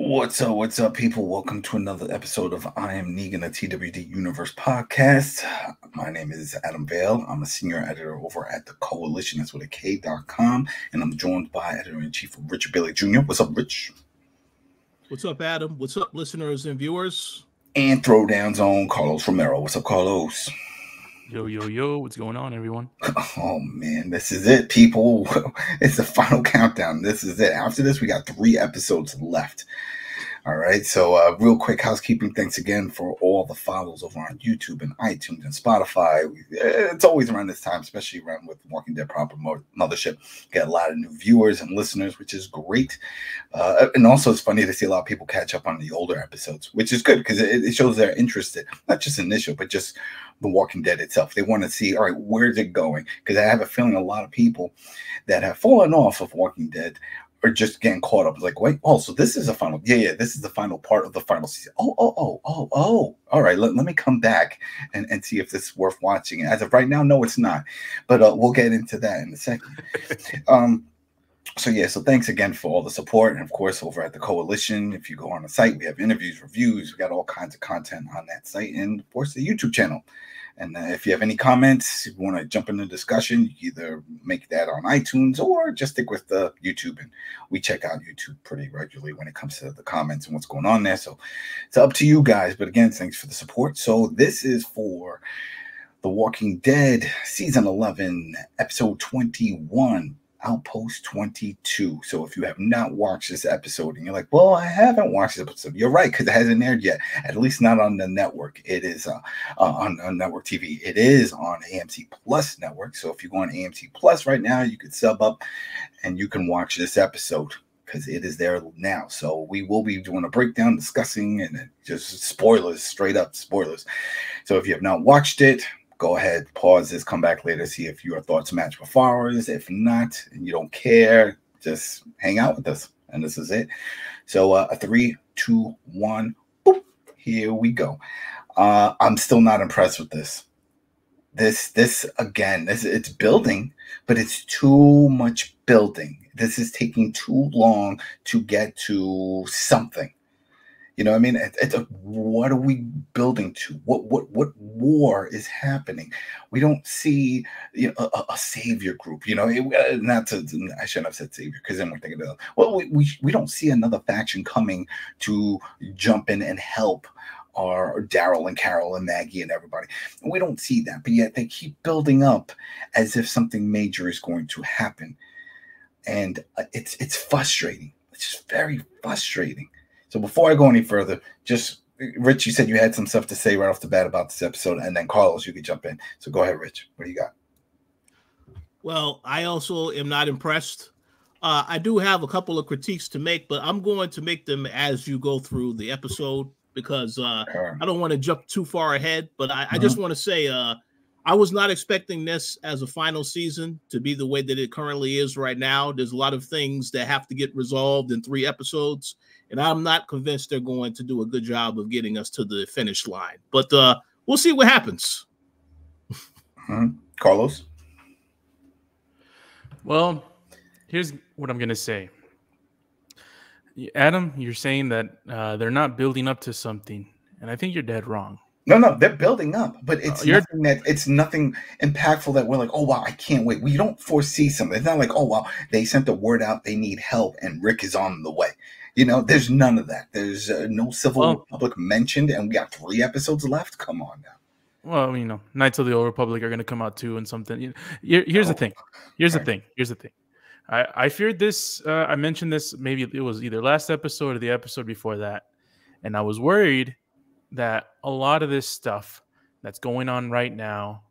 What's up, people? Welcome to another episode of I Am Negan, a TWD Universe podcast. My name is Adam Vale. I'm a senior editor over at the Koalition, that's with a K.com, and I'm joined by editor-in-chief Richard Bailey Jr. What's up, Rich? What's up, Adam? What's up, listeners and viewers? And Throwdown Zone, Carlos Romero. What's up, Carlos? Yo, what's going on, everyone? Oh, man, this is it, people. It's the final countdown. This is it. After this, we got 3 episodes left. All right, so real quick housekeeping. Thanks again for all the follows over on YouTube and iTunes and Spotify. It's always around this time, especially around with Walking Dead Proper Mothership. Get a lot of new viewers and listeners, which is great. And also, it's funny to see a lot of people catch up on the older episodes, which is good because it shows they're interested, not just initial, but just The Walking Dead itself. They want to see, all right, where's it going? Because I have a feeling a lot of people that have fallen off of Walking Dead are just getting caught up. Like, wait, so this is a final. Yeah, this is the final part of the final season. Oh. All right, let me come back and see if this is worth watching. As of right now, no, it's not. But we'll get into that in a second. So thanks again for all the support. And of course, over at the Koalition, if you go on the site, we have interviews, reviews, we got all kinds of content on that site, and of course the YouTube channel. And if you have any comments, if you want to jump into the discussion, you either make that on iTunes or just stick with the YouTube. And we check out YouTube pretty regularly when it comes to the comments and what's going on there. So it's up to you guys. But again, thanks for the support. So this is for The Walking Dead, Season 11, Episode 21. Outpost 22. So if you have not watched this episode and you're like, well, I haven't watched this episode, you're right, because it hasn't aired yet, at least not on the network. It is on network TV. It is on AMC Plus network. So if you go on AMC Plus right now, you can sub up and you can watch this episode because it is there now. So we will be doing a breakdown, discussing, and just spoilers, straight up spoilers. So if you have not watched it, go ahead, pause this, come back later, see if your thoughts match with ours. If not, and you don't care, just hang out with us. And this is it. So a 3, 2, 1, boop, here we go. I'm still not impressed with this. This again, it's building, but it's too much building. This is taking too long to get to something. You know what I mean? It's what are we building to? What war is happening? We don't see a savior group. I shouldn't have said savior because then we're thinking of, we don't see another faction coming to jump in and help our Daryl and Carol and Maggie and everybody. We don't see that, but yet they keep building up as if something major is going to happen, and it's frustrating. It's just very frustrating. So before I go any further, just, Rich, you said you had some stuff to say right off the bat about this episode, and then Carlos, you could jump in. So go ahead, Rich. What do you got? Well, I also am not impressed. I do have a couple of critiques to make, but I'm going to make them as you go through the episode because I don't want to jump too far ahead. But I just want to say I was not expecting this as a final season to be the way that it currently is right now. There's a lot of things that have to get resolved in 3 episodes. And I'm not convinced they're going to do a good job of getting us to the finish line. But we'll see what happens. Carlos? Well, here's what I'm going to say. Adam, you're saying that they're not building up to something. And I think you're dead wrong. No, they're building up. But it's nothing impactful that we're like, oh, wow, I can't wait. We don't foresee something. It's not like, oh, wow, they sent the word out. They need help. And Rick is on the way. There's none of that. There's no Civil Republic mentioned, and we got 3 episodes left. Come on now. Well, Knights of the Old Republic are going to come out too, and something. Here's the thing. Here's the thing. I feared this. I mentioned this. Maybe it was either last episode or the episode before that, and I was worried that a lot of this stuff that's going on right now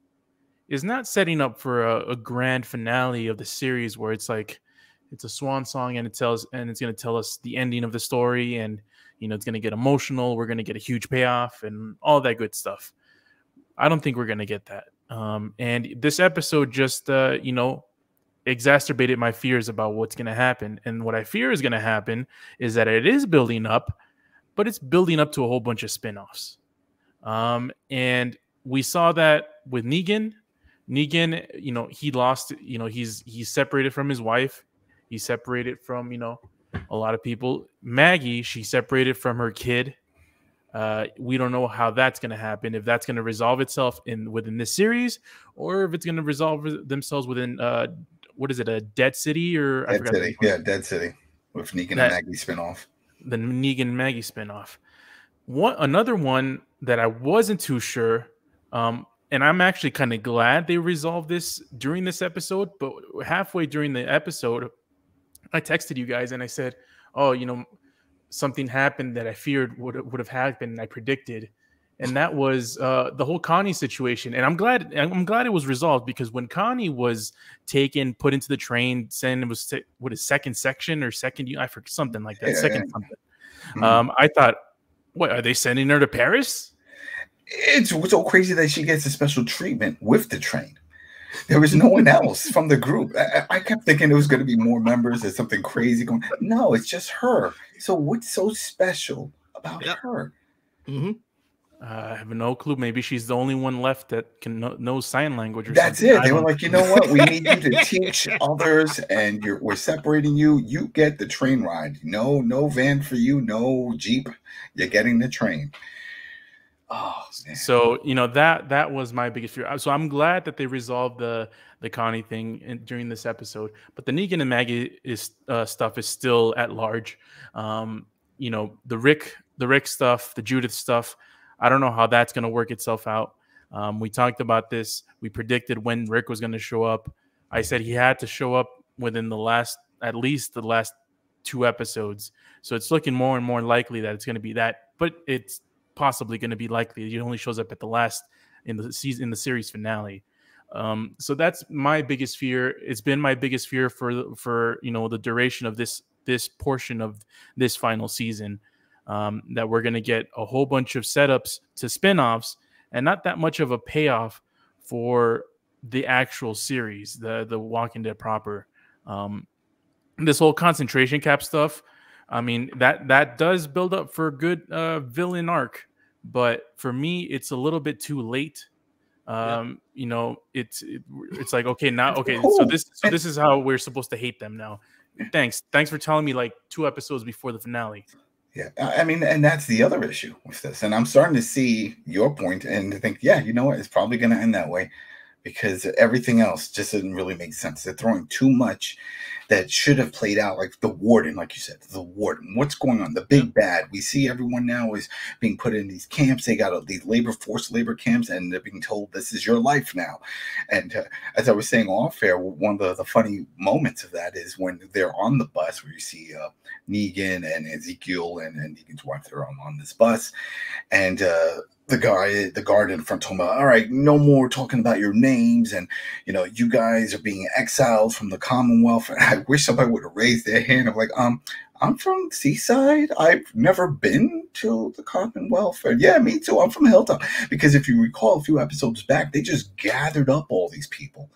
is not setting up for a grand finale of the series where it's like. It's a swan song, and it's going to tell us the ending of the story, and it's going to get emotional. We're going to get a huge payoff, and all that good stuff. I don't think we're going to get that. And this episode just, exacerbated my fears about what's going to happen. And what I fear is going to happen is that it is building up, but it's building up to a whole bunch of spinoffs. And we saw that with Negan. Negan, he lost. He's separated from his wife. He's separated from, a lot of people. Maggie, she separated from her kid. We don't know how that's going to happen, if that's going to resolve itself within this series, or if it's going to resolve themselves within what is it, a Dead City, or Dead City? Yeah, Dead City with Negan and Maggie spinoff. The Negan and Maggie spinoff. Another one that I wasn't too sure, and I'm actually kind of glad they resolved this during this episode. But halfway during the episode, I texted you guys and I said, "Oh, something happened that I feared would have happened, and I predicted," and that was the whole Connie situation. And I'm glad it was resolved, because when Connie was put into the train, saying it was second section or second, I forget, something like that, second something. Mm-hmm. I thought, what, are they sending her to Paris? It's so crazy that she gets a special treatment with the train. There was no one else from the group. I kept thinking it was going to be more members or something crazy going. No, it's just her. So what's so special about her? Mm-hmm. I have no clue. Maybe she's the only one left that can know sign language. That's something. It. They were like, you know what? We need you to teach others, and we're separating you. You get the train ride. No van for you. No Jeep. You're getting the train. Oh, man. So that was my biggest fear. So I'm glad that they resolved the Connie thing during this episode. But the Negan and Maggie stuff is still at large. The Rick stuff, the Judith stuff. I don't know how that's going to work itself out. We talked about this. We predicted when Rick was going to show up. I said he had to show up within at least the last 2 episodes. So it's looking more and more likely that it's going to be that. But it's possibly going to be likely he only shows up at the last in the series finale. So that's my biggest fear. It's been my biggest fear for the duration of this portion of this final season, that we're going to get a whole bunch of setups to spinoffs and not that much of a payoff for the actual series, the Walking Dead proper. This whole concentration cap stuff, I mean, that does build up for a good villain arc, but for me, it's a little bit too late. It's like, okay, now, okay, so this is how we're supposed to hate them now. Thanks for telling me like 2 episodes before the finale. Yeah, I mean, and that's the other issue with this. And I'm starting to see your point and to think, yeah, you know what, it's probably going to end that way, because everything else just doesn't really make sense. They're throwing too much that should have played out, like the warden, like you said, the warden. What's going on? The big bad. We see everyone now is being put in these camps. They got these forced labor camps, and they're being told this is your life now. And as I was saying off air, one of the funny moments of that is when they're on the bus, where you see Negan and Ezekiel and Negan's wife. They're on this bus, and the guard in front told him, all right, no more talking about your names, and you guys are being exiled from the Commonwealth. And I wish somebody would have raised their hand. I'm like, I'm from Seaside. I've never been to the Commonwealth. And yeah, me too. I'm from Hilltop. Because if you recall a few episodes back, they just gathered up all these people.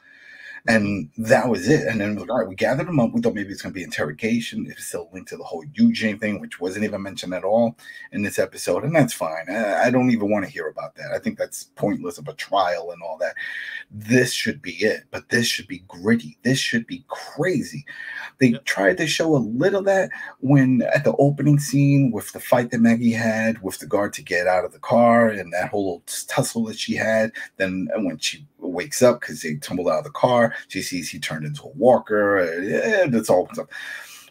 And that was it. And then, all right, we gathered them up. We thought maybe it's going to be interrogation. It's still linked to the whole Eugene thing, which wasn't even mentioned at all in this episode. And that's fine. I don't even want to hear about that. I think that's pointless of a trial and all that. This should be it. But this should be gritty. This should be crazy. They tried to show a little of that when at the opening scene with the fight that Maggie had with the guard to get out of the car and that whole tussle that she had. Then when she wakes up because they tumbled out of the car, she sees he turned into a walker. That's all stuff.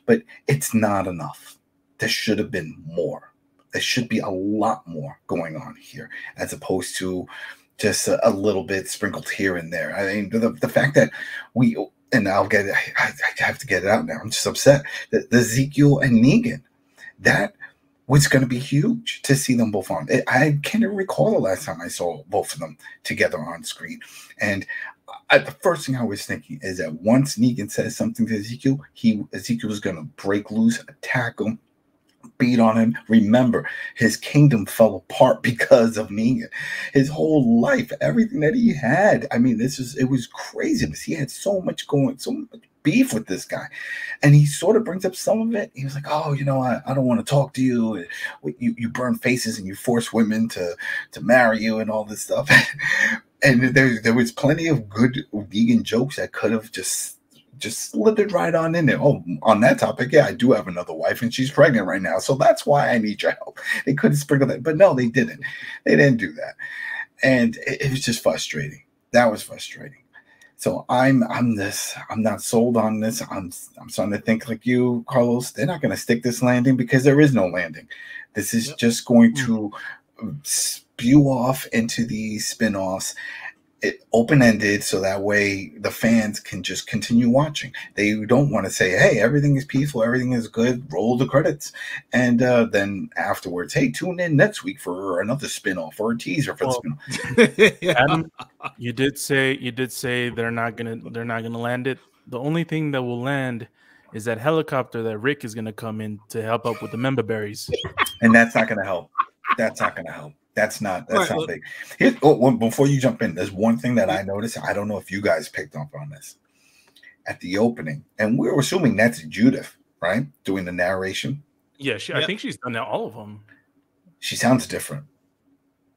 But it's not enough. There should have been more. There should be a lot more going on here, as opposed to just a little bit sprinkled here and there. I mean, the fact that and I'll get it, I have to get it out now. I'm just upset that the Ezekiel and Negan, that was going to be huge to see them both on. I can't even recall the last time I saw both of them together on screen. And the first thing I was thinking is that once Negan says something to Ezekiel, Ezekiel was going to break loose, attack him, beat on him. Remember, his kingdom fell apart because of Negan. His whole life, everything that he had. I mean, it was craziness. He had so much beef with this guy, and he sort of brings up some of it. He was like, oh, I don't want to talk to you. You burn faces and you force women to marry you and all this stuff. And there was plenty of good Negan jokes that could have just just slithered right on in there. Oh, on that topic, yeah, I do have another wife, and she's pregnant right now, so that's why I need your help. They could have sprinkled that, but no, they didn't. They didn't do that, and it was just frustrating. That was frustrating. So I'm not sold on this. I'm starting to think like you, Carlos. They're not going to stick this landing because there is no landing. This is just going to spew off into these spin-offs, open-ended, so that way the fans can just continue watching. They don't want to say, hey, everything is peaceful, everything is good, roll the credits, and then afterwards, hey, tune in next week for another spin-off or a teaser for the spin-off. Adam, you did say they're not gonna land it. The only thing that will land is that helicopter that Rick is gonna come in to help out with the member berries. And that's not gonna help. That's not gonna help. That's not big. Before you jump in, there's one thing that I noticed. I don't know if you guys picked up on this at the opening, and we're assuming that's Judith, right, doing the narration. Yeah, I think she's done all of them. She sounds different.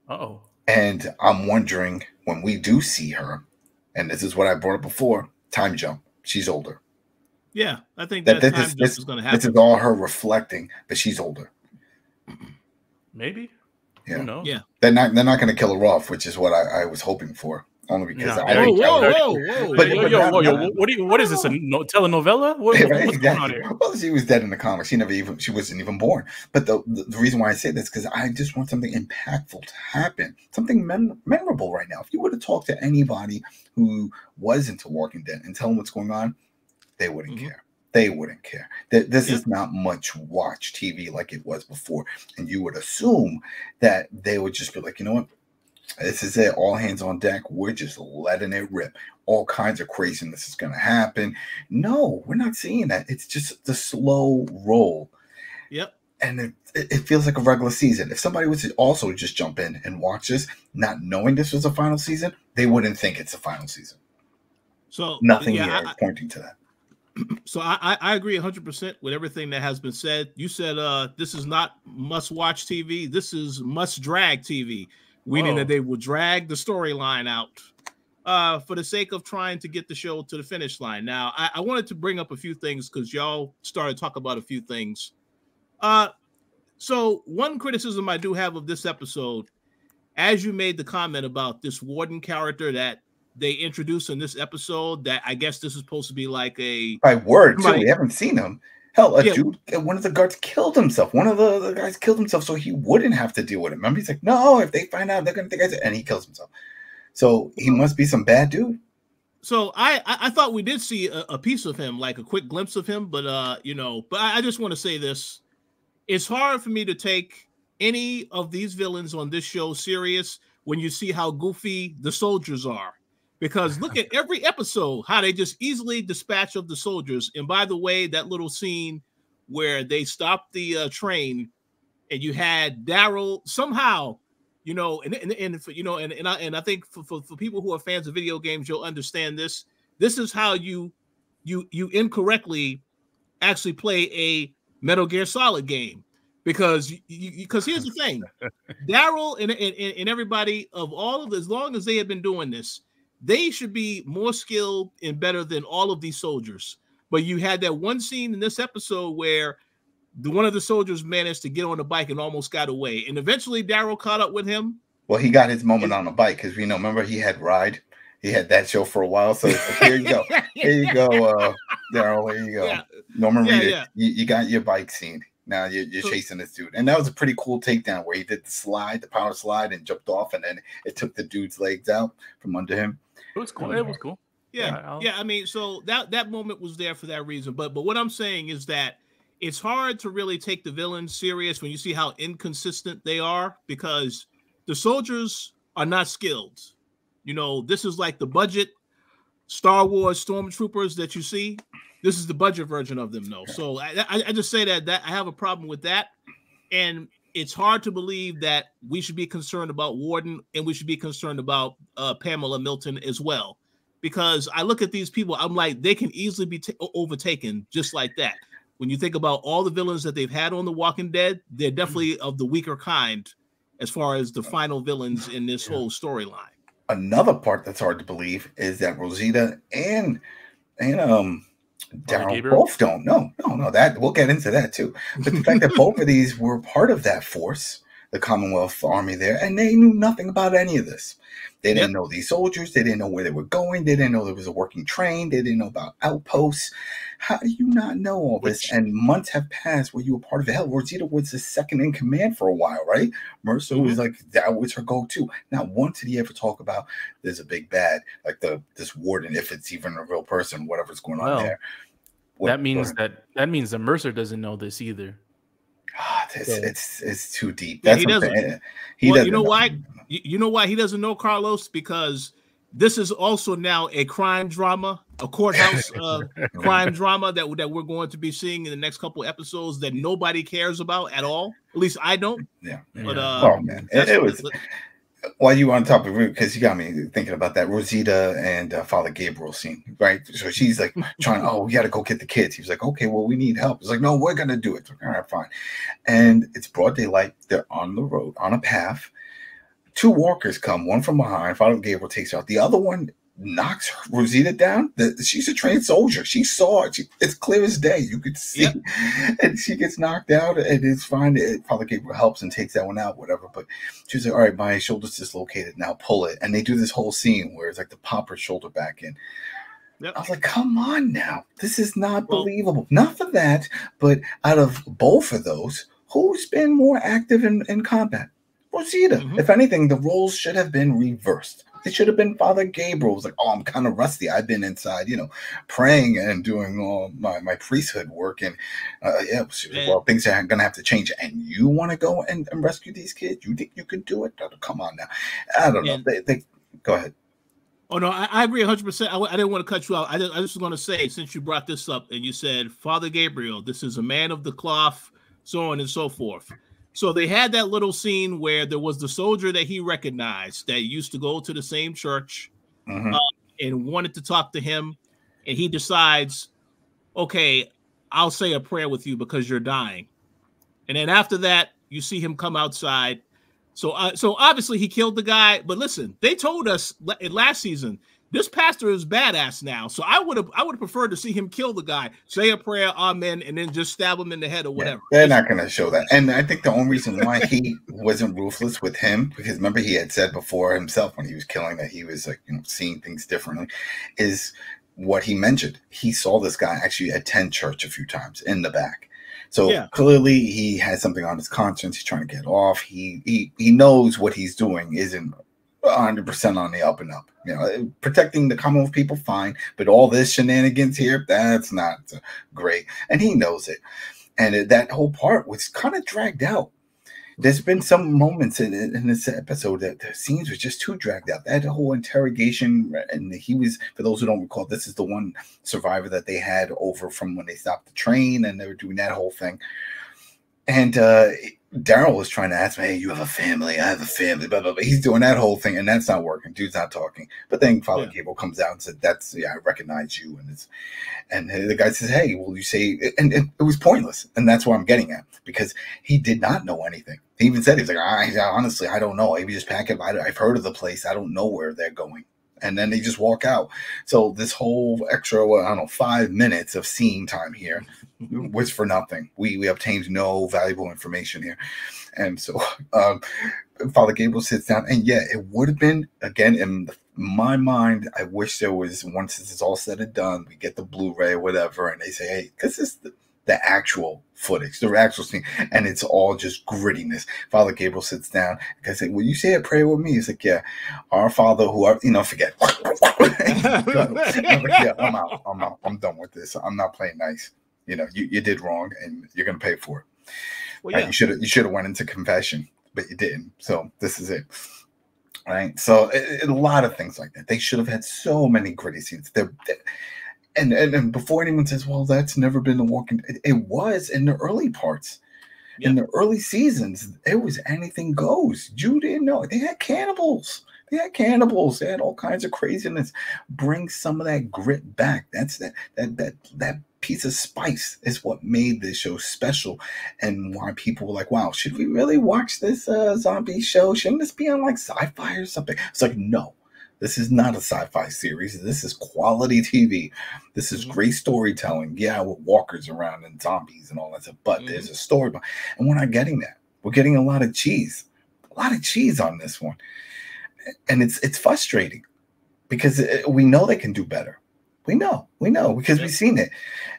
Uh-oh. And I'm wondering when we do see her, and this is what I brought up before, time jump. She's older. Yeah, I think that time jump is going to happen. This is all her reflecting, but she's older. Maybe. Yeah. Who knows? Yeah. They're not going to kill her off, which is what I was hoping for. Only because whoa. What is this? A telenovela? What's going on here? Well, she was dead in the comics. She wasn't even born. But the reason why I say this is because I just want something impactful to happen, something memorable right now. If you were to talk to anybody who was into Walking Dead and tell them what's going on, they wouldn't care. They wouldn't care. This is not much watch TV like it was before. And you would assume that they would just be like, you know what? This is it. All hands on deck. We're just letting it rip. All kinds of craziness is going to happen. No, we're not seeing that. It's just the slow roll. Yep. And it feels like a regular season. If somebody was to also just jump in and watch this, not knowing this was a final season, they wouldn't think it's a final season. So nothing here is pointing to that. So I agree 100% with everything that has been said. You said this is not must-watch TV. This is must-drag TV, meaning that they will drag the storyline out for the sake of trying to get the show to the finish line. Now, I wanted to bring up a few things because y'all started talking about a few things. So one criticism I do have of this episode, as you made the comment about this warden character that they introduced in this episode, that I guess this is supposed to be like a by word too. We haven't seen him. Hell, dude, one of the guards killed himself. One of the guys killed himself, so he wouldn't have to deal with it. Remember, he's like, no, if they find out, they're gonna think I said, and he kills himself. So he must be some bad dude. So I thought we did see a piece of him, like a quick glimpse of him, but but I just want to say this: it's hard for me to take any of these villains on this show serious when you see how goofy the soldiers are. Because look at every episode, how they just easily dispatch of the soldiers. And by the way, that little scene where they stopped the train and you had Daryl somehow, and I think for people who are fans of video games, you'll understand this. This is how you incorrectly actually play a Metal Gear Solid game. Because here's the thing, Daryl and everybody as long as they have been doing this, they should be more skilled and better than all of these soldiers. But you had that one scene in this episode where one of the soldiers managed to get on the bike and almost got away. And eventually Daryl caught up with him. Well, he got his moment on the bike because remember he had Ride. He had that show for a while. So here you go. Here you go, Daryl. Here you go. Yeah. Norman Reedus, you got your bike scene. Now you're chasing this dude. And that was a pretty cool takedown where he did the power slide and jumped off. And then it took the dude's legs out from under him. It was cool. It was cool. Yeah. I mean, so that moment was there for that reason. But what I'm saying is that it's hard to really take the villains serious when you see how inconsistent they are, because the soldiers are not skilled. This is like the budget Star Wars stormtroopers that you see. This is the budget version of them, though. So I just say that I have a problem with that. And it's hard to believe that we should be concerned about Warden and we should be concerned about Pamela Milton as well. Because I look at these people, I'm like, they can easily be overtaken just like that. When you think about all the villains that they've had on The Walking Dead, they're definitely of the weaker kind as far as the final villains in this whole storyline. Another part that's hard to believe is that Rosita and Daryl both don't. No. That we'll get into that too. But the fact that both of these were part of that force, the Commonwealth Army there, and they knew nothing about any of this. They didn't know these soldiers. They didn't know where they were going. They didn't know there was a working train. They didn't know about outposts. How do you not know all this? And months have passed where you were part of it. Hell, Rosita was the second in command for a while, right? Mercer was like, that was her go-to. Not once did he ever talk about there's a big bad, like this warden, if it's even a real person, whatever's going on there. That means that Mercer doesn't know this either. It's too deep. That's he doesn't. You know why? You know why he doesn't know, Carlos? Because this is also now a crime drama, a courthouse crime drama that we're going to be seeing in the next couple episodes that nobody cares about at all. At least I don't. Yeah. But oh man, it was. While you were on top of it, because you got me thinking about that Rosita and Father Gabriel scene, right? So she's like we got to go get the kids. He was like, okay, well, we need help. It's like, no, we're going to do it. Like, all right, fine. And it's broad daylight. They're on the road, on a path. Two walkers come, one from behind. Father Gabriel takes her out. The other one knocks Rosita down. She's a trained soldier. She saw it. It's clear as day. You could see. Yep. And she gets knocked out, and it's fine. Father Gabriel helps and takes that one out, whatever. But she's like, all right, my shoulder's dislocated. Now pull it. And they do this whole scene where it's like to pop her shoulder back in. Yep. I was like, come on now. This is not believable. Not for that, but out of both of those, who's been more active in combat? Rosita. Mm-hmm. If anything, the roles should have been reversed. It should have been Father Gabriel. It was like, I'm kind of rusty. I've been inside, praying and doing all my priesthood work. And things are going to have to change. And you want to go and rescue these kids? You think you can do it? Come on now. I don't know. They go ahead. Oh, no, I agree 100%. I didn't want to cut you out. I just was going to say, since you brought this up and you said, Father Gabriel, this is a man of the cloth, so on and so forth. So they had that little scene where there was the soldier that he recognized that used to go to the same church and wanted to talk to him. And he decides, okay, I'll say a prayer with you because you're dying. And then after that, you see him come outside. So obviously he killed the guy. But listen, they told us last season, this pastor is badass now. So I would have preferred to see him kill the guy, say a prayer, amen, and then just stab him in the head or whatever. Yeah, they're not going to show that. And I think the only reason why he wasn't ruthless with him, because remember he had said before himself when he was killing that he was like, seeing things differently, is what he mentioned. He saw this guy actually attend church a few times in the back. So clearly he has something on his conscience. He's trying to get off. He knows what he's doing isn't 100% on the up and up. Protecting the Commonwealth people, fine, but all this shenanigans here, that's not great, and he knows it. And that whole part was kind of dragged out. There's been some moments in this episode that the scenes were just too dragged out. That whole interrogation, and he was, for those who don't recall, this is the one survivor that they had over from when they stopped the train, and they were doing that whole thing. And Daryl was trying to ask me, hey, you have a family, I have a family, blah, blah, blah. He's doing that whole thing, and that's not working. Dude's not talking. But then Father Gabriel comes out and said, I recognize you. And the guy says, hey, will you say, and it was pointless. And that's what I'm getting at, because he did not know anything. He even said, he was like, honestly, I don't know. Maybe just pack it. I've heard of the place. I don't know where they're going. And then they just walk out. So this whole extra, 5 minutes of scene time here was for nothing. We obtained no valuable information here. And so Father Gabriel sits down, and it would have been, again, in my mind, I wish there was, once this is all said and done, we get the Blu-ray or whatever, and they say, hey, this is the actual footage, the actual scene, and it's all just grittiness. Father Gabriel sits down and I say, will you say a prayer with me? He's like, yeah, our Father who art, forget. I'm like, yeah, I'm out. I'm done with this. I'm not playing nice. You did wrong, and you're gonna pay for it. Well, right? You should have went into confession, but you didn't. So this is it. Right. So a lot of things like that. They should have had so many gritty scenes. And before anyone says, well, that's never been The Walking Dead, it was in the early parts. Yep. In the early seasons, it was anything goes. You didn't know. They had cannibals. They had all kinds of craziness. Bring some of that grit back. That's that piece of spice is what made this show special, and why people were like, wow, should we really watch this zombie show? Shouldn't this be on like sci-fi or something? It's like, no. This is not a sci-fi series. This is quality TV. This is great storytelling. Yeah, with walkers around and zombies and all that stuff, but there's a story. And we're not getting that. We're getting a lot of cheese. A lot of cheese on this one. And it's frustrating because we know they can do better. We know because we've seen it.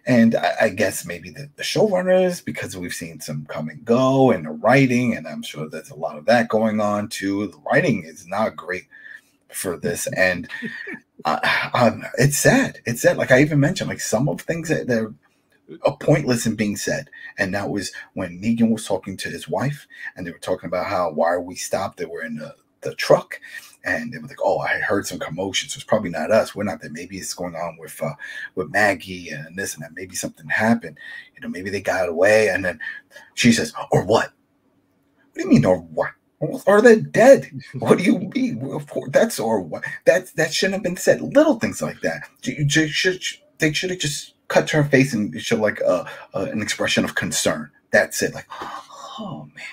And I guess maybe the showrunners, because we've seen some come and go, and the writing, and I'm sure there's a lot of that going on too. The writing is not great for this. And it's sad. It's sad. Like I even mentioned, like some of things that are pointless in being said. And that was when Negan was talking to his wife, and they were talking about why are we stopped? They were in the truck. And they were like, "Oh, I heard some commotion, so it's probably not us. We're not there. Maybe it's going on with Maggie and this and that. Maybe something happened. You know, maybe they got away." And then she says, "Or what? What do you mean, or what? Are they dead? What do you mean? That's or what? That shouldn't have been said. Little things like that. They should have just cut to her face and show like an expression of concern. That's it. Like, oh man."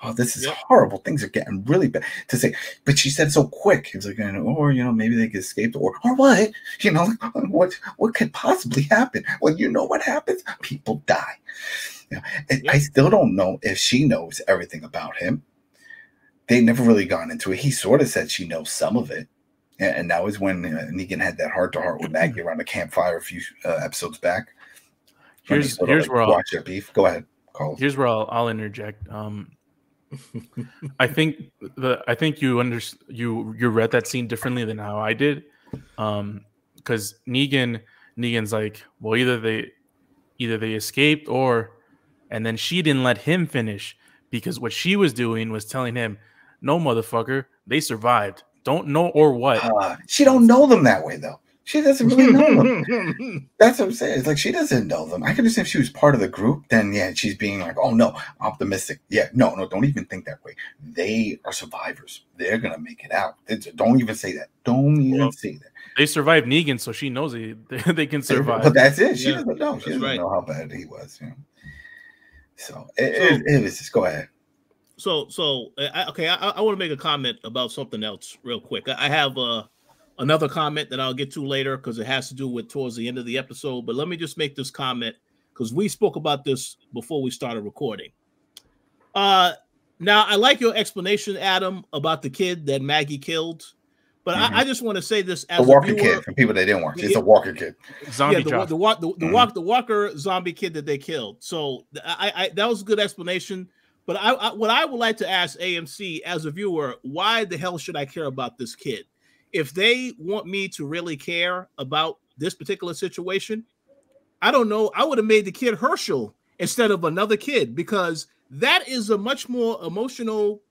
Oh, this is horrible. Things are getting really bad to say. But she said so quick. It was like, or, maybe they could escape, or what? What could possibly happen? Well, you know what happens? People die. I still don't know if she knows everything about him. They never really gone into it. He sort of said she knows some of it. And that was when Negan had that heart-to-heart with Maggie around the campfire a few episodes back. Here's where I'll watch their beef. Go ahead, Carl. Here's where I'll interject. I think you read that scene differently than how I did, because Negan's like, well, either they escaped and then she didn't let him finish, because what she was doing was telling him, no, motherfucker, they survived. Don't know or what. She don't know them that way though. She doesn't really know them. That's what I'm saying. It's like she doesn't know them. I can understand if she was part of the group, then yeah, she's being like, oh no, optimistic. Yeah, no, don't even think that way. They are survivors. They're gonna make it out. Don't even say that. Don't even say that. They survived Negan, so she knows they can survive. But that's it. She doesn't know. She doesn't know how bad he was. So it was just go ahead. So I want to make a comment about something else real quick. I have another comment that I'll get to later because it has to do with towards the end of the episode. But let me just make this comment because we spoke about this before we started recording. Now, I like your explanation, Adam, about the kid that Maggie killed. But I just want to say this as the Walker kid for people that didn't watch. It's a Walker kid. Zombie the Walker zombie kid that they killed. So I that was a good explanation. But what I would like to ask AMC as a viewer, why the hell should I care about this kid? If they want me to really care about this particular situation, I don't know. I would have made the kid Herschel instead of another kid, because that is a much more emotional,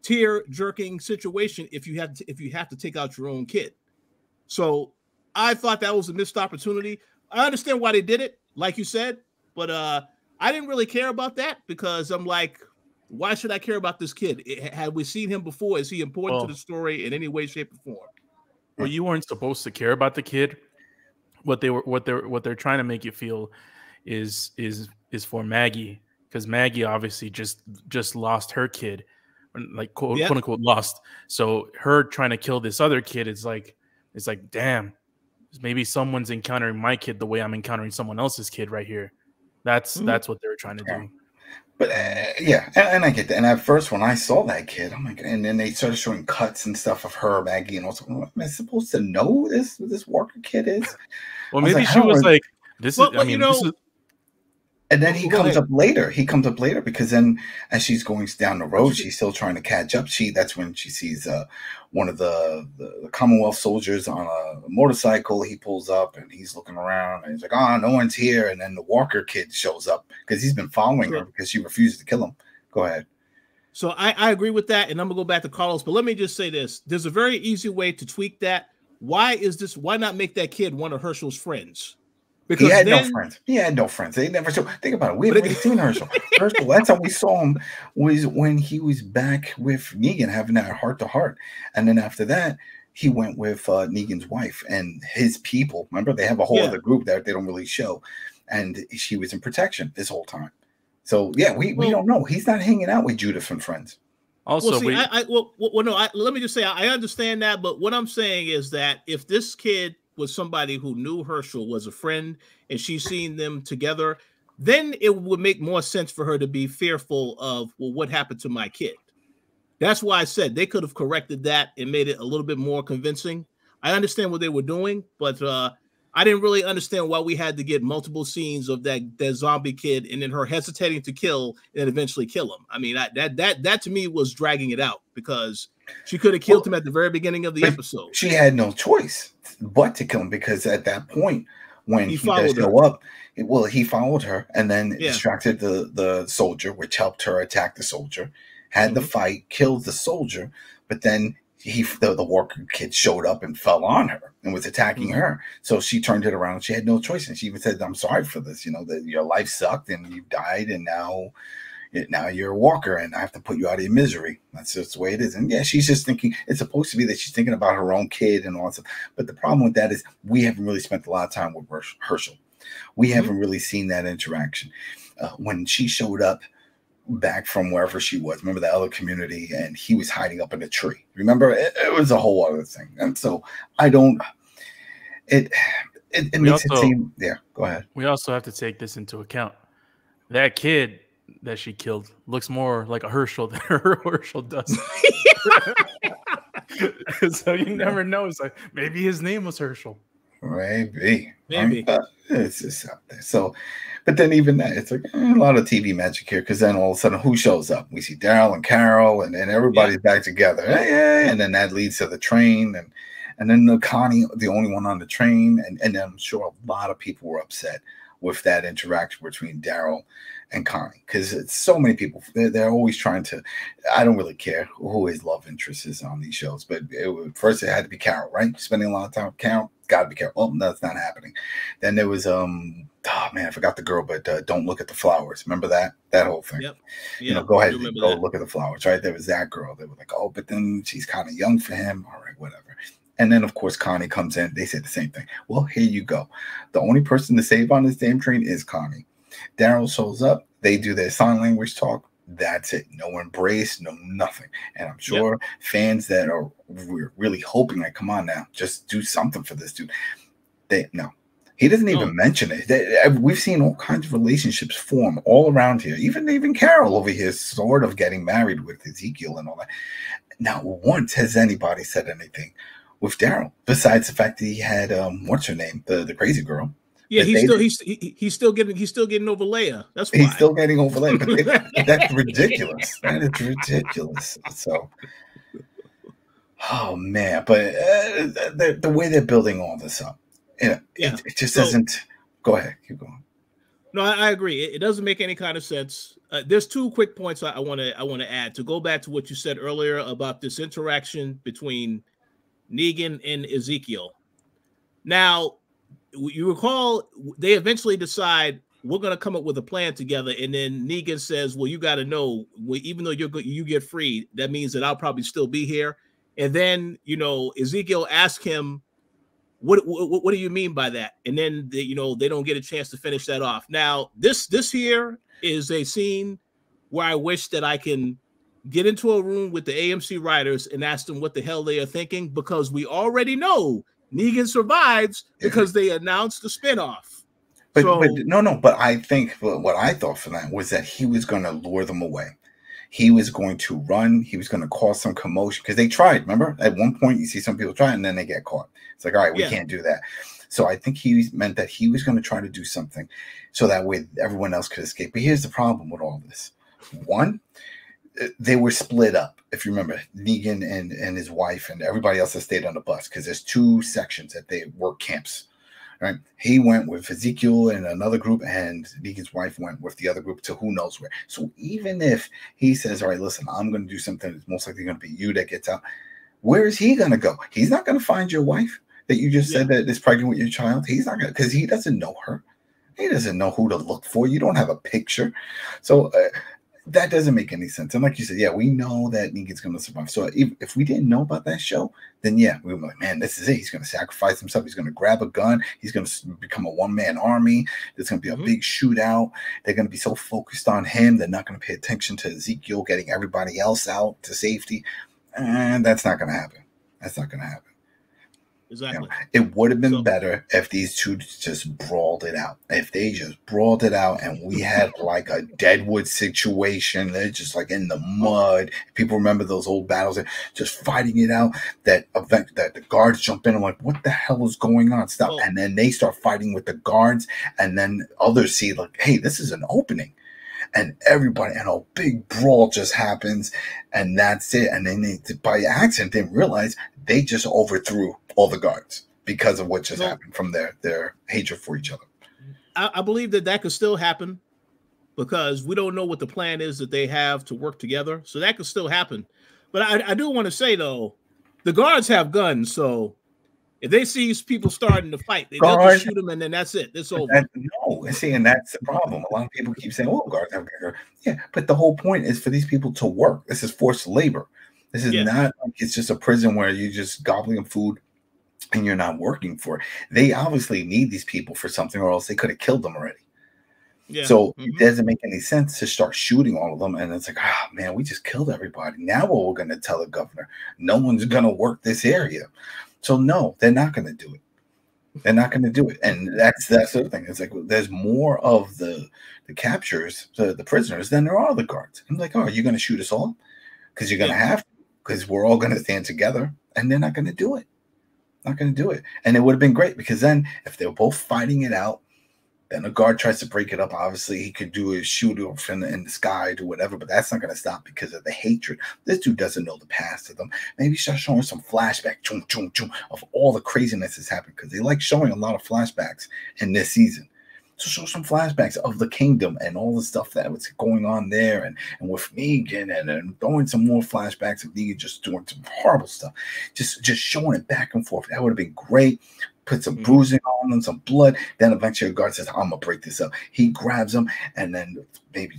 tear-jerking situation if you have to take out your own kid. So I thought that was a missed opportunity. I understand why they did it, like you said, but I didn't really care about that because I'm like, why should I care about this kid? Had we seen him before? Is he important to the story in any way, shape, or form? Well, you weren't supposed to care about the kid. What they're trying to make you feel is for Maggie, because Maggie obviously just lost her kid, like quote unquote lost. So her trying to kill this other kid is like, it's like, damn, maybe someone's encountering my kid the way I'm encountering someone else's kid right here. That's what they were trying to do. But and I get that. And at first, when I saw that kid, I'm like, and then they started showing cuts and stuff of her, Maggie, and also, am I supposed to know this Walker kid is? Well, maybe she was like, this is. I mean, this is. And then he comes up later. He comes up later because then, as she's going down the road, she's still trying to catch up. That's when she sees one of the Commonwealth soldiers on a motorcycle. He pulls up and he's looking around and he's like, "Oh, no one's here." And then the Walker kid shows up because he's been following her because she refuses to kill him. Go ahead. So I agree with that, and I'm gonna go back to Carlos. But let me just say this: there's a very easy way to tweak that. Why not make that kid one of Herschel's friends? Because he had no friends. He had no friends. They never saw. Think about it. We haven't seen Herschel. Herschel. That's how we saw him. Was when he was back with Negan having that heart-to-heart, and then after that, he went with Negan's wife and his people. Remember, they have a whole other group that they don't really show, and she was in protection this whole time. So yeah, we don't know. He's not hanging out with Judith and friends. Also, let me just say I understand that, but what I'm saying is that if this kid was somebody who knew Herschel, was a friend, and she's seen them together, then it would make more sense for her to be fearful of, well, what happened to my kid? That's why I said they could have corrected that and made it a little bit more convincing. I understand what they were doing, but I didn't really understand why we had to get multiple scenes of that zombie kid and then her hesitating to kill and eventually kill him. I mean, that to me was dragging it out, because she could have killed him at the very beginning of the episode. She had no choice but to kill him, because at that point, when he does show up, he followed her and then distracted the soldier, which helped her attack the soldier, had the fight, killed the soldier, but then the worker kid showed up and fell on her and was attacking her. So she turned it around. She had no choice. And she even said, I'm sorry for this, that your life sucked and you died, and now you're a walker and I have to put you out of your misery. That's just the way it is. And yeah, she's just thinking, it's supposed to be that she's thinking about her own kid and all that stuff. But the problem with that is we haven't really spent a lot of time with Herschel. We haven't really seen that interaction. When she showed up back from wherever she was, remember the other community, and he was hiding up in a tree. Remember, it was a whole other thing. And so I don't, it makes it seem, go ahead. We also have to take this into account. That kid that she killed looks more like a Herschel than Herschel does. So you never know. It's like, maybe his name was Herschel. Maybe. It's just out there. So, but then even that, it's like a lot of TV magic here, because then all of a sudden, who shows up? We see Daryl and Carol, and everybody's back together. And then that leads to the train, and then Connie, the only one on the train, and I'm sure a lot of people were upset with that interaction between Daryl and Connie, because it's so many people. They're always trying to. I don't really care who his love interest is on these shows, but first it had to be Carol, right? Spending a lot of time with Carol. Got to be careful. Oh, that's not happening. Then there was I forgot the girl, but don't look at the flowers. Remember that whole thing? Yep. Go ahead and go look at the flowers, right? There was that girl. They were like, oh, but then she's kind of young for him. All right, whatever. And then of course Connie comes in. They say the same thing. Well, here you go. The only person to save on this damn train is Connie. Daryl shows up. They do their sign language talk. That's it. No embrace, no nothing. And I'm sure fans that are really hoping, like, come on now, just do something for this dude. He doesn't even mention it. We've seen all kinds of relationships form all around here. Even Carol over here is sort of getting married with Ezekiel and all that. Not once has anybody said anything with Daryl, besides the fact that he had what's her name, the crazy girl. Yeah, he's still getting over Leia. That's why he's still getting over Leia. But that's ridiculous. That is ridiculous. So, oh man! But the way they're building all this up, it just doesn't. Go ahead, keep going. No, I agree. It doesn't make any kind of sense. There's two quick points I want to add to go back to what you said earlier about this interaction between Negan and Ezekiel. Now, you recall they eventually decide we're going to come up with a plan together, and then Negan says, well, you got to know, even though you get free, that means that I'll probably still be here. And then Ezekiel asks him, what do you mean by that? And then they don't get a chance to finish that off. Now this here is a scene where I wish that I can get into a room with the AMC writers and ask them what the hell they are thinking, because we already know Negan survives because they announced the spinoff. But I think what I thought for that was that he was going to lure them away. He was going to run. He was going to cause some commotion, because they tried. Remember, at one point you see some people try and then they get caught. It's like, all right, we can't do that. So I think he meant that he was going to try to do something so that way everyone else could escape. But here's the problem with all this. One, they were split up. If you remember, Negan and his wife and everybody else that stayed on the bus, because there's two sections that they work camps. Right? He went with Ezekiel and another group, and Negan's wife went with the other group to who knows where. So even if he says, all right, listen, I'm going to do something that's most likely going to be you that gets out, where is he going to go? He's not going to find your wife that you just said that is pregnant with your child. He's not going to, because he doesn't know her. He doesn't know who to look for. You don't have a picture. So that doesn't make any sense. And like you said, yeah, we know that Negan's going to survive. So if we didn't know about that show, then yeah, we were like, man, this is it. He's going to sacrifice himself. He's going to grab a gun. He's going to become a one-man army. There's going to be a big shootout. They're going to be so focused on him. They're not going to pay attention to Ezekiel getting everybody else out to safety. And that's not going to happen. That's not going to happen. Exactly. You know, it would have been better if these two just brawled it out. If they just brawled it out and we had like a Deadwood situation, they're just like in the mud. People remember those old battles, just fighting it out. That the guards jump in and like, what the hell is going on? Stop. Oh. And then they start fighting with the guards, and then others see like, hey, this is an opening. And everybody, and a big brawl just happens, and that's it. And then they, by accident, didn't realize they just overthrew all the guards because of what just happened from their hatred for each other. I believe that could still happen because we don't know what the plan is that they have to work together. So that could still happen. But I do want to say, though, the guards have guns, so if they see people starting to fight, they'll just shoot them, and then that's it. It's over. No, see, and that's the problem. A lot of people keep saying, "Oh, guards have guns." Yeah, but the whole point is for these people to work. This is forced labor. This is not like it's just a prison where you're just gobbling food and you're not working for it. They obviously need these people for something, or else they could have killed them already. Yeah. So it doesn't make any sense to start shooting all of them. And it's like, oh, man, we just killed everybody. Now what we're going to tell the governor? No one's going to work this area. So no, they're not going to do it. They're not going to do it. And that's the other thing. It's like there's more of the captures, the prisoners, than there are the guards. I'm like, oh, are you going to shoot us all? Because you're going to have to, because we're all going to stand together. And they're not going to do it. Not going to do it. And it would have been great because then if they were both fighting it out, then a guard tries to break it up. Obviously, he could do his shoot off in the sky, do whatever, but that's not going to stop because of the hatred. This dude doesn't know the past of them. Maybe start showing some flashback of all the craziness that's happened because they like showing a lot of flashbacks in this season. So show some flashbacks of the kingdom and all the stuff that was going on there and with Negan and throwing some more flashbacks of Negan just doing some horrible stuff. Just showing it back and forth. That would have been great. Put some bruising on them, some blood. Then eventually a guard says, I'm going to break this up. He grabs him, and then maybe,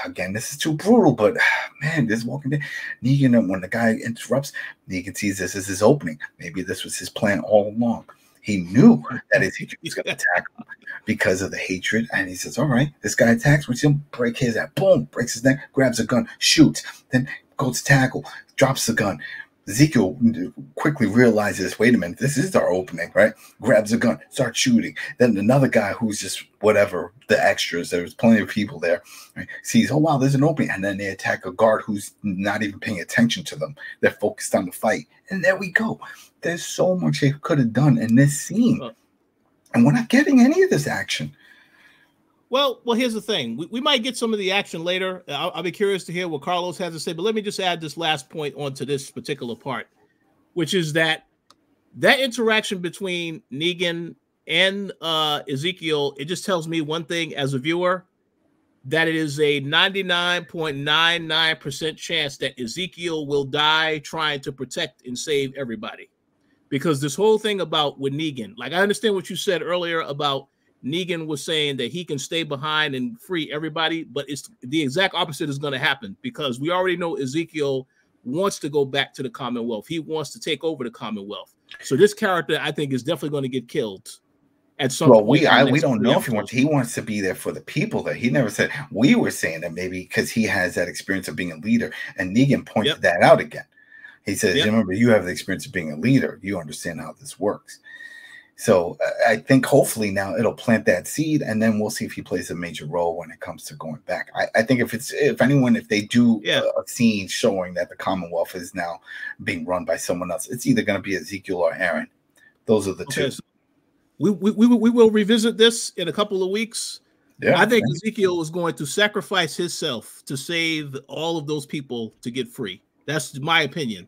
again, this is too brutal, but man, this Walking Dead. Negan, when the guy interrupts, Negan sees this as his opening. Maybe this was his plan all along. He knew that Ezekiel was going to attack him because of the hatred, and he says, all right, this guy attacks, we're going to break his neck. Boom, breaks his neck, grabs a gun, shoots, then goes to tackle, drops the gun. Ezekiel quickly realizes, wait a minute, this is our opening, right? Grabs a gun, starts shooting. Then another guy who's just whatever, the extras, there's plenty of people there, right? Sees, oh, wow, there's an opening. And then they attack a guard who's not even paying attention to them. They're focused on the fight. And there we go. There's so much they could have done in this scene. And we're not getting any of this action. Well, here's the thing. We might get some of the action later. I'll be curious to hear what Carlos has to say, but let me just add this last point onto this particular part, which is that interaction between Negan and Ezekiel, it just tells me one thing as a viewer, that it is a 99.99% chance that Ezekiel will die trying to protect and save everybody. Because this whole thing about with Negan, like I understand what you said earlier about Negan was saying that he can stay behind and free everybody, but it's the exact opposite is going to happen because we already know Ezekiel wants to go back to the Commonwealth. He wants to take over the Commonwealth. So this character, I think, is definitely going to get killed at some point. Well, we don't know if he wants to be there for the people. That he never said. We were saying that maybe because he has that experience of being a leader, and Negan pointed that out again. He says, remember, you have the experience of being a leader. You understand how this works. So I think hopefully now it'll plant that seed, and then we'll see if he plays a major role when it comes to going back. I think if they do a scene showing that the Commonwealth is now being run by someone else, it's either going to be Ezekiel or Aaron. Those are the two. So we will revisit this in a couple of weeks. Yeah, I think Ezekiel is going to sacrifice himself to save all of those people to get free. That's my opinion,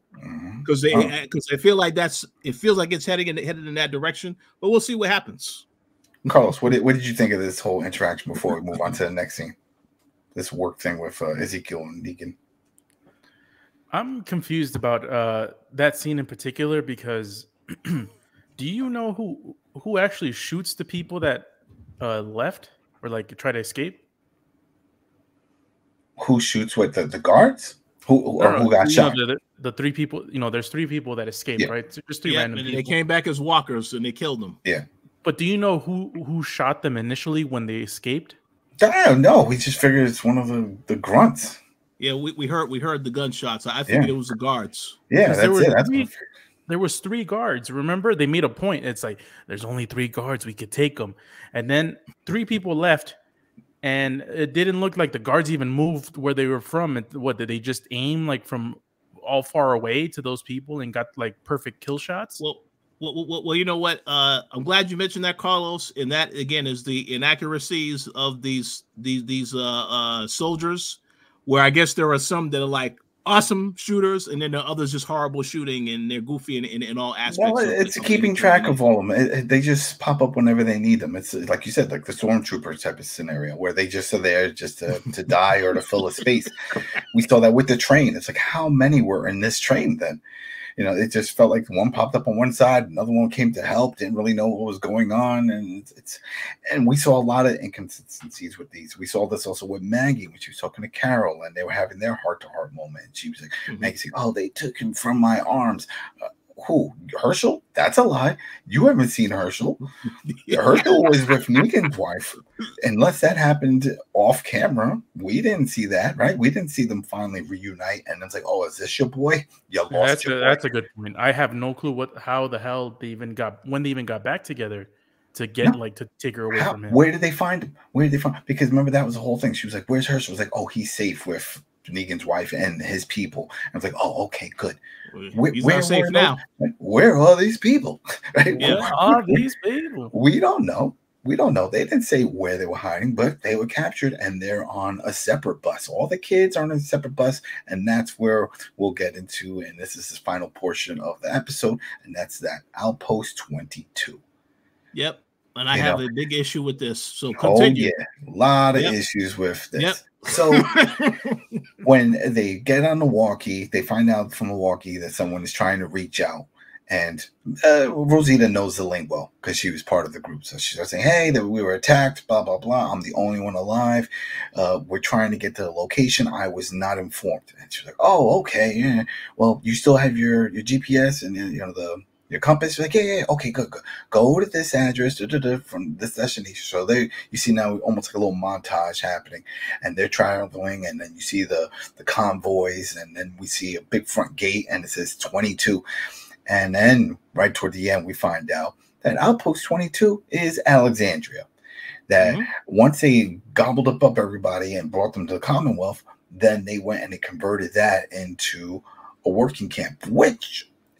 because I feel like it feels like it's headed in that direction. But we'll see what happens. Carlos, what did you think of this whole interaction before we move on to the next scene? This work thing with Ezekiel and Negan. I'm confused about that scene in particular because do you know who actually shoots the people that left or like try to escape? Who shoots with the guards? Who got shot? The 3 people. There's 3 people that escaped, right? So just 3 random people. They came back as walkers and they killed them. Yeah. But do you know who shot them initially when they escaped? I don't know. We just figured it's one of the grunts. Yeah, we heard the gunshots. I figured it was the guards. Yeah, there was 3 guards. Remember, they made a point. It's like there's only 3 guards. We could take them, and then 3 people left, and it didn't look like the guards even moved where they were from. And what did they just aim like from all far away to those people and got like perfect kill shots? Well, you know what? I'm glad you mentioned that, Carlos. And that again is the inaccuracies of these soldiers, where I guess there are some that are like awesome shooters, and then the others just horrible shooting, and they're goofy in all aspects. Well, it's keeping track of all of them. They just pop up whenever they need them. It's like you said, like the stormtroopers type of scenario where they just are there just to die or to fill a space. We saw that with the train. It's like, how many were in this train then? It just felt like one popped up on one side, another one came to help, didn't really know what was going on, and we saw a lot of inconsistencies with these. We saw this also with Maggie when she was talking to Carol, and they were having their heart-to-heart moment. She was like, Maggie saying, "Oh, they took him from my arms." Who? Herschel? That's a lie. You haven't seen Herschel. Herschel was with Negan's wife. Unless that happened off camera, we didn't see that, right? We didn't see them finally reunite. And it's like, oh, is this your boy? You lost your boy. That's a good point. I have no clue how the hell when they even got back together to get to take her away from him. Where did they find him? Because remember, that was the whole thing. She was like, where's Herschel? I was like, oh, he's safe with Negan's wife and his people. I was like, oh, okay, good. He's not safe now. Where are these people? Right? Where are these people? We don't know. They didn't say where they were hiding, but they were captured and they're on a separate bus. All the kids are on a separate bus, and that's where we'll get into. And this is the final portion of the episode, and that's that Outpost 22. Yep. And I have a big issue with this. So continue. Oh, yeah. A lot of issues with this. Yep. So when they get on the walkie, they find out from the walkie that someone is trying to reach out. And Rosita knows the lingo because she was part of the group. So she's saying, hey, that we were attacked, blah, blah, blah. I'm the only one alive. We're trying to get to the location. I was not informed. And she's like, oh, okay. Yeah. Well, you still have your GPS and your compass. You're like, yeah, okay, good. Go to this address from this destination. So you see now almost like a little montage happening, and they're traveling, and then you see the convoys, and then we see a big front gate, and it says 22. And then right toward the end, we find out that Outpost 22 is Alexandria. That once they gobbled up everybody and brought them to the Commonwealth, then they went and they converted that into a working camp,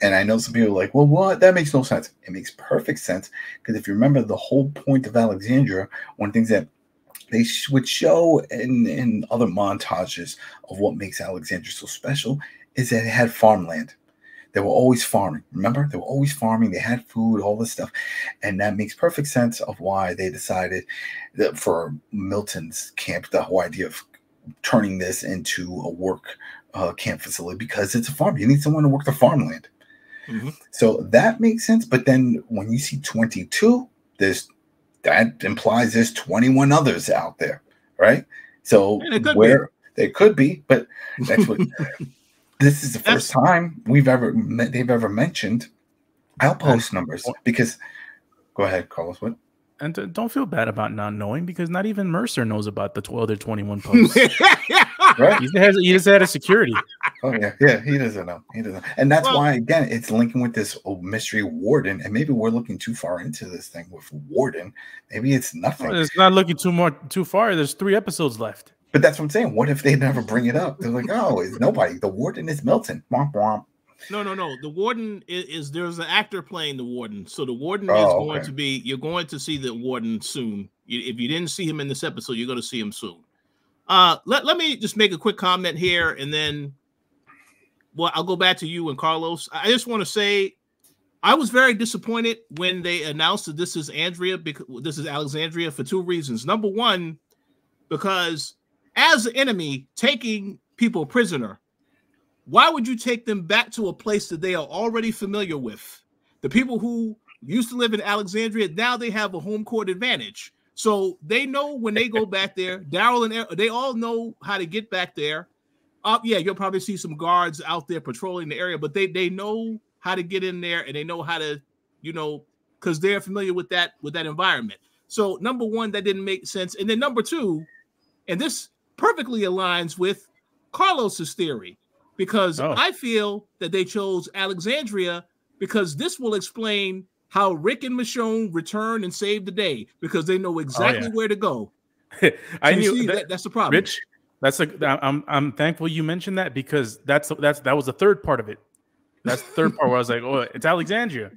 and I know some people are like, well, what? That makes no sense. It makes perfect sense, because if you remember the whole point of Alexandria, one of the things that they would show in other montages of what makes Alexandria so special is that it had farmland. They were always farming. Remember? They were always farming. They had food, all this stuff. And that makes perfect sense of why they decided that for Milton's camp, the whole idea of turning this into a work camp facility, because it's a farm. You need someone to work the farmland. So that makes sense. But then when you see 22, that implies there's 21 others out there, right? So there could be, but that's what this is the first time they've ever mentioned outpost numbers. Because go ahead, Carlos. What? And don't feel bad about not knowing, because not even Mercer knows about the other 21 posts. Right? He just had a security. Oh yeah, he doesn't know. And that's why, again, it's linking with this mystery warden. And maybe we're looking too far into this thing with warden. Maybe it's nothing. Well, it's not looking too far. There's 3 episodes left. But that's what I'm saying. What if they never bring it up? They're like, oh, it's nobody. The warden is Milton. Womp womp. No. The warden is there's an actor playing the warden. So the warden is going to be, you're going to see the warden soon. If you didn't see him in this episode, you're going to see him soon. Let me just make a quick comment here, and then I'll go back to you and Carlos. I just want to say I was very disappointed when they announced that this is Alexandria for 2 reasons. Number one, because as an enemy taking people prisoner, why would you take them back to a place that they are already familiar with? The people who used to live in Alexandria, now they have a home court advantage. So they know when they go back there, Daryl and they all know how to get back there. Yeah, you'll probably see some guards out there patrolling the area, but they know how to get in there, and they know how to, because they're familiar with that environment. So number one, that didn't make sense. And then number two, and this perfectly aligns with Carlos's theory, because I feel that they chose Alexandria because this will explain how Rick and Michonne return and save the day, because they know exactly where to go. I knew that's the problem. Rich, I'm thankful you mentioned that, because that was the third part of it. That's the third part where I was like, oh, it's Alexandria,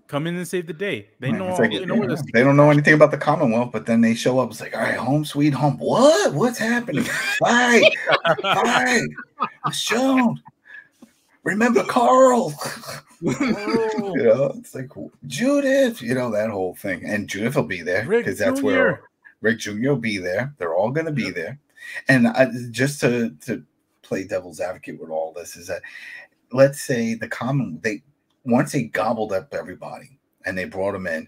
come in and save the day. They know. They don't know anything about the Commonwealth, but then they show up. It's like, all right, home sweet home. What? What's happening? Hi, Michonne. Remember Carl? It's like Judith. That whole thing, and Judith will be there because that's where Rick Jr. will be there. They're all going to be there, and just to play devil's advocate with all this is that, let's say once they gobbled up everybody and they brought them in,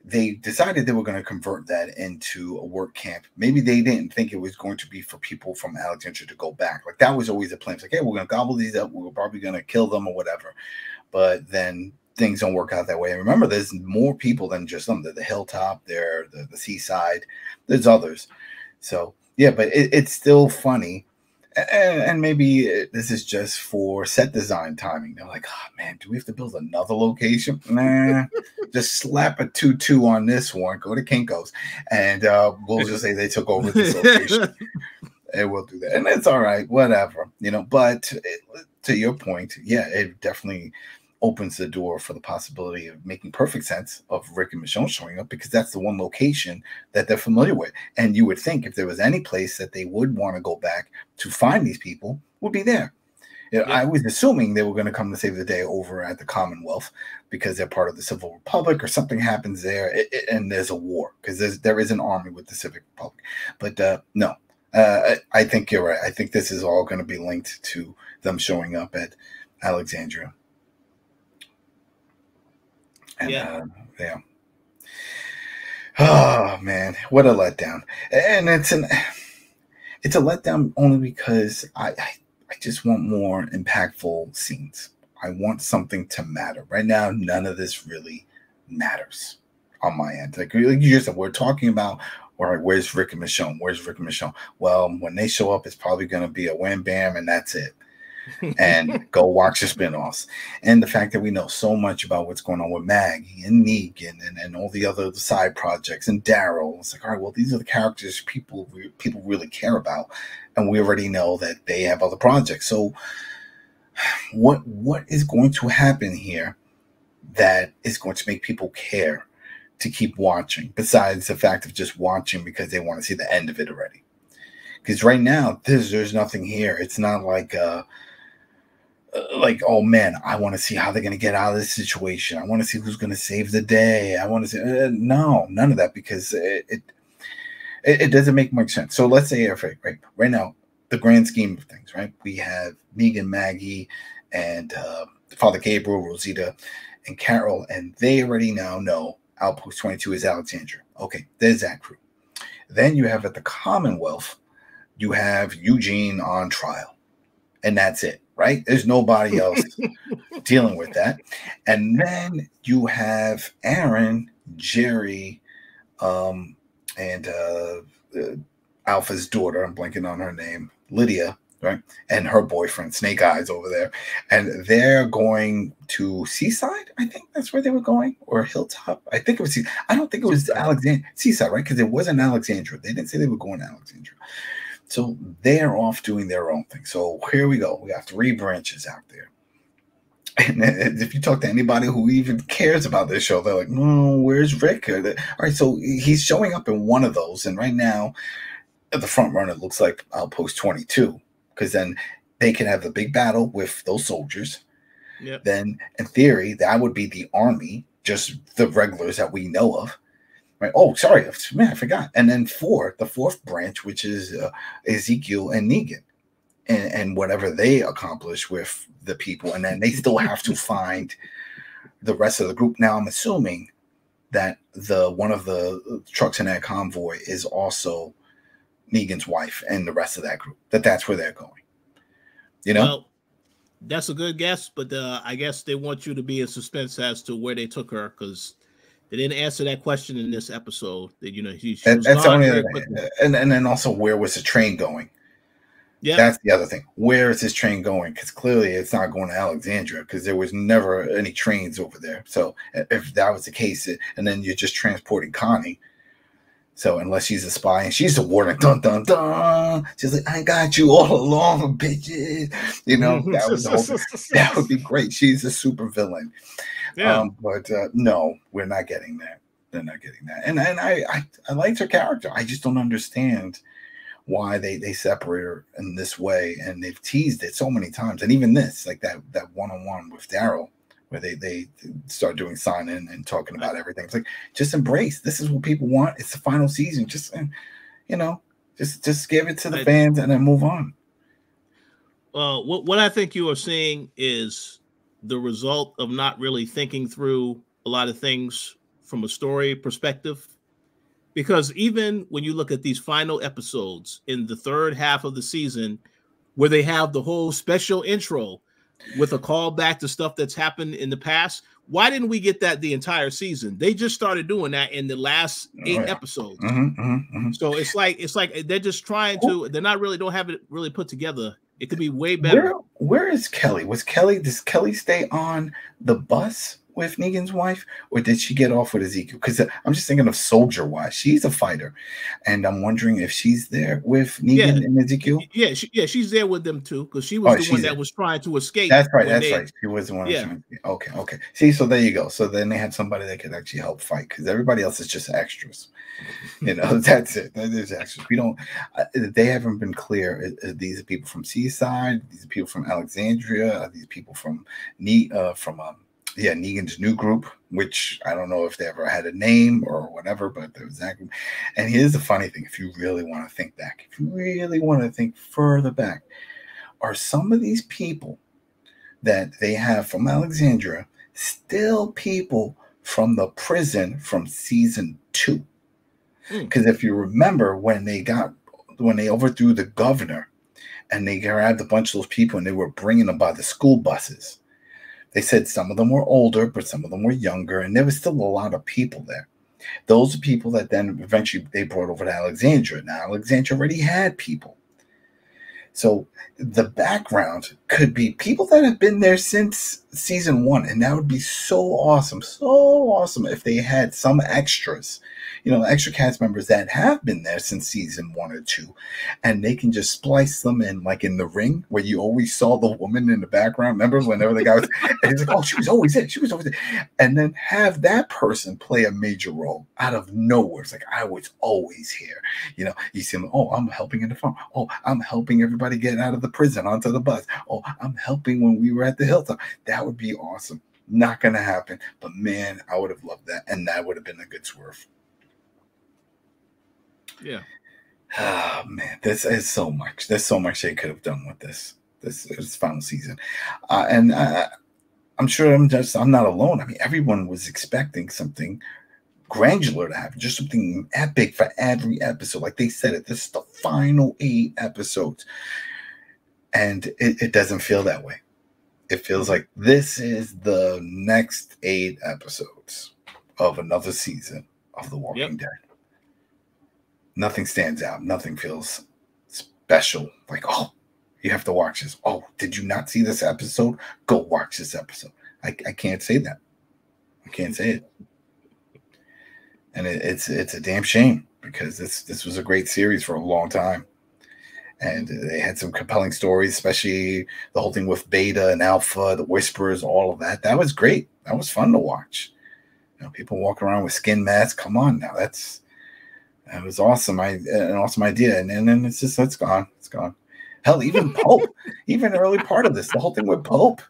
they decided they were going to convert that into a work camp. Maybe they didn't think it was going to be for people from Alexandria to go back. Like, that was always the plan. It's like, hey, we're going to gobble these up. We're probably going to kill them or whatever. But then things don't work out that way. And remember, there's more people than just them. They're the Hilltop, they're the Seaside. There's others. So, yeah, but it's still funny. And maybe this is just for set design timing. They're like, oh, man, do we have to build another location? Nah, just slap a 2-2 on this one. Go to Kinko's. And we'll just say they took over this location. And we'll do that. And it's all right, whatever. But to your point, yeah, it definitely opens the door for the possibility of making perfect sense of Rick and Michonne showing up, because that's the one location that they're familiar with. And you would think if there was any place that they would want to go back to find these people, would be there. I was assuming they were going to come to save the day over at the Commonwealth because they're part of the Civil Republic, or something happens there and there's a war, because there is an army with the Civic Republic. But no, I think you're right. I think this is all going to be linked to them showing up at Alexandria. And, yeah. Oh man, what a letdown! And it's a letdown only because I just want more impactful scenes. I want something to matter. Right now, none of this really matters on my end. Like you just said, we're talking about, all right, where's Rick and Michonne? Where's Rick and Michonne? Well, when they show up, it's probably going to be a wham bam, and that's it. And go watch the spinoffs. And the fact that we know so much about what's going on with Maggie and Negan and all the other side projects and Daryl. It's like, all right, well, these are the characters people really care about, and we already know that they have other projects. So what is going to happen here that is going to make people care to keep watching, besides the fact of just watching because they want to see the end of it already? Because right now there's nothing here. It's not like oh man, I want to see how they're going to get out of this situation. I want to see who's going to save the day. I want to see no, none of that, because it doesn't make much sense. So let's say right now, the grand scheme of things, right? We have Negan, Maggie, and Father Gabriel, Rosita, and Carol, and they already now know Outpost 22 is Alexandria. Okay, there's that crew. Then you have at the Commonwealth, you have Eugene on trial, and that's it. Right? There's nobody else dealing with that. And then you have Aaron, Jerry, and Alpha's daughter, I'm blanking on her name, Lydia, right? And her boyfriend, Snake Eyes, over there. And they're going to Seaside, I think that's where they were going, or Hilltop. I think it was I don't think it was Seaside, right? Because it wasn't Alexandria. They didn't say they were going to Alexandria. So they're off doing their own thing. So here we go. We got 3 branches out there. And if you talk to anybody who even cares about this show, they're like, where's Rick? All right, so he's showing up in one of those. And right now, the front runner looks like Outpost 22, because then they can have the big battle with those soldiers. Yep. Then, in theory, that would be the army, just the regulars that we know of. Right. Oh, sorry, man, I forgot. And then the fourth branch, which is Ezekiel and Negan, and whatever they accomplish with the people, and then they still have to find the rest of the group. Now, I'm assuming that one of the trucks in that convoy is also Negan's wife and the rest of that group. That's where they're going. You know? Well, that's a good guess, but I guess they want you to be in suspense as to where they took her, because they didn't answer that question in this episode. That she was that's gone only very quickly. And then also, where was the train going? Yeah, that's the other thing. Where is this train going? Because clearly it's not going to Alexandria, because there was never any trains over there. So if that was the case, and then you're just transporting Connie. So unless she's a spy and she's a warning, dun dun dun, she's like, I got you all along, bitches. You know, that would be great. She's a super villain. Yeah. But no, we're not getting that. They're not getting that. And I liked her character. I just don't understand why they separate her in this way. And they've teased it so many times. And even this, like that one-on-one with Daryl, where they start doing sign-in and talking about everything. It's like, just embrace. This is what people want. It's the final season. Just, just give it to the fans and then move on. What I think you are seeing is the result of not really thinking through a lot of things from a story perspective. Because even when you look at these final episodes in the third half of the season, where they have the whole special intro with a callback to stuff that's happened in the past, why didn't we get that the entire season? They just started doing that in the last 8 episodes. So it's like they're just trying to. They're not really don't have it really put together. It could be way better. Where is Kelly? Does Kelly stay on the bus with Negan's wife, or did she get off with Ezekiel? Because I'm just thinking of soldier-wise. She's a fighter, and I'm wondering if she's there with Negan and Ezekiel. Yeah, she's there with them too, because she was the one that was trying to escape. That's right. She was the one. Yeah. Okay. See, so there you go. So then they had somebody that could actually help fight, because everybody else is just extras. That's it. That is extras. We don't. They haven't been clear. These are people from Seaside. These are people from Alexandria. These people from Negan's new group, which I don't know if they ever had a name or whatever, but there was that group. And here's the funny thing: if you really want to think back, if you really want to think further back, are some of these people that they have from Alexandria still people from the prison from season 2? Because if you remember, when they overthrew the governor and they grabbed a bunch of those people and they were bringing them by the school buses, they said some of them were older, but some of them were younger, and there was still a lot of people there. Those are people that then eventually they brought over to Alexandria. Now, Alexandria already had people. So the background could be people that have been there since season 1, and that would be so awesome if they had some extras, extra cast members that have been there since season 1 or 2, and they can just splice them in, like in The Ring, where you always saw the woman in the background. Remember whenever the guy was, and he's like, oh, she was always there, and then have that person play a major role out of nowhere. It's like, I was always here. You see them, oh, I'm helping in the farm. Oh, I'm helping everybody get out of the prison onto the bus. Oh, I'm helping when we were at the hilltop. That would be awesome. Not going to happen, but man, I would have loved that, and that would have been a good swerve. Yeah. Oh man, this is so much. There's so much they could have done with this final season, and I'm sure I'm not alone. I mean, everyone was expecting something granular to happen, just something epic for every episode. Like they said, this is the final 8 episodes, and it doesn't feel that way. It feels like this is the next 8 episodes of another season of The Walking Dead. Nothing stands out. Nothing feels special. Like, oh, you have to watch this. Oh, did you not see this episode? Go watch this episode. I can't say that. I can't say it. And it's a damn shame, because this was a great series for a long time. And they had some compelling stories, especially the whole thing with Beta and Alpha, the Whisperers, all of that. That was great. That was fun to watch. People walking around with skin masks. Come on now. That was awesome. An awesome idea. And then it's gone. It's gone. Hell, even Pope, even the early part of this, the whole thing with Pope,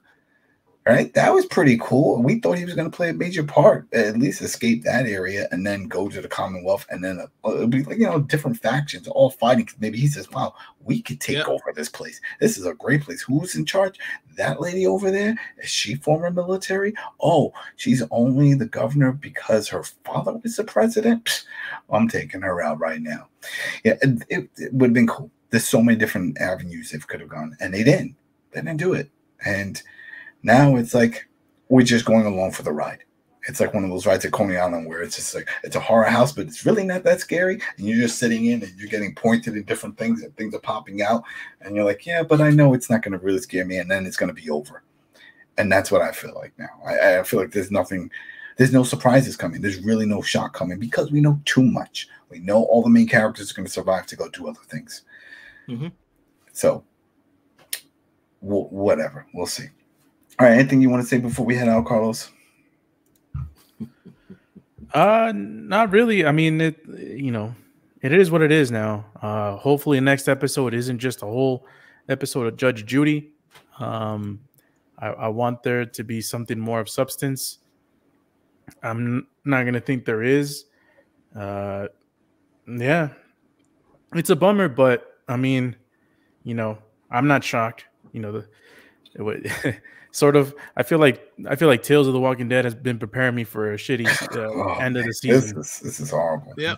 Right, that was pretty cool. We thought he was going to play a major part, at least escape that area, and then go to the Commonwealth, and then it'll be like different factions all fighting. Maybe he says, "Wow, we could take over this place. This is a great place. Who's in charge? That lady over there? Is she former military? Oh, she's only the governor because her father was the president. Psst, I'm taking her out right now." Yeah, it would have been cool. There's so many different avenues they could have gone, and they didn't. They didn't do it, and now it's like we're just going along for the ride. It's like one of those rides at Coney Island where it's just like it's a horror house, but it's really not that scary. And you're just sitting in and you're getting pointed at different things and things are popping out. And you're like, yeah, but I know it's not going to really scare me. And then it's going to be over. And that's what I feel like now. I feel like there's no surprises coming. There's really no shock coming because we know too much. We know all the main characters are going to survive to go do other things. Mm-hmm. So, whatever. We'll see. All right, anything you want to say before we head out, Carlos? Not really. I mean, it is what it is now. Hopefully next episode isn't just a whole episode of Judge Judy. I want there to be something more of substance. I'm not going to think there is. Yeah, it's a bummer, but I mean, I'm not shocked. Sort of, I feel like Tales of the Walking Dead has been preparing me for a shitty end of the season. This is horrible. Yeah.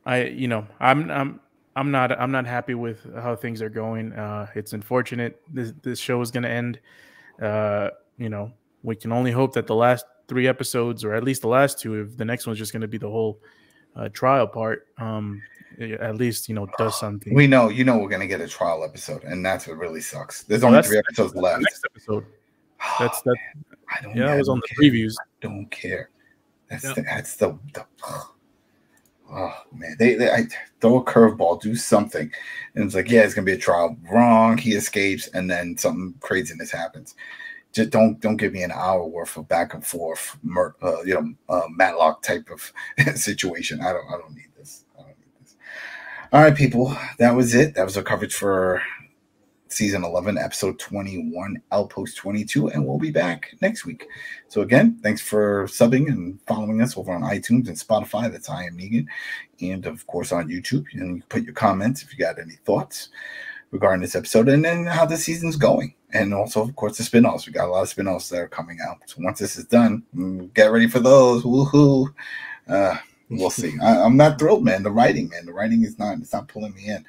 I'm not happy with how things are going. It's unfortunate this show is going to end. We can only hope that the last 3 episodes, or at least the last 2, if the next one's just going to be the whole trial part, at least does something. We know we're going to get a trial episode, and that's what really sucks. There's only 3 episodes left. Next episode. That's that. I don't. Yeah, I was on the previews. I don't care. That's the. Oh man, they throw a curveball, do something, and it's like, yeah, it's gonna be a trial. Wrong, he escapes, and then something craziness happens. Just don't give me an hour worth of back and forth, Matlock type of situation. I don't need this. All right, people, that was it. That was our coverage for season 11, episode 21, Outpost 22, and we'll be back next week. So again, thanks for subbing and following us over on iTunes and Spotify. That's I Am Negan, and of course on YouTube. You can put your comments if you got any thoughts regarding this episode, and then how the season's going, and also of course the spinoffs. We got a lot of spinoffs that are coming out. So once this is done, get ready for those. Woohoo! We'll see. I'm not thrilled, man. The writing is not pulling me in.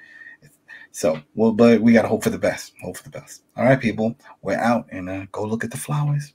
So, but we got to hope for the best. All right, people, we're out, and go look at the flowers.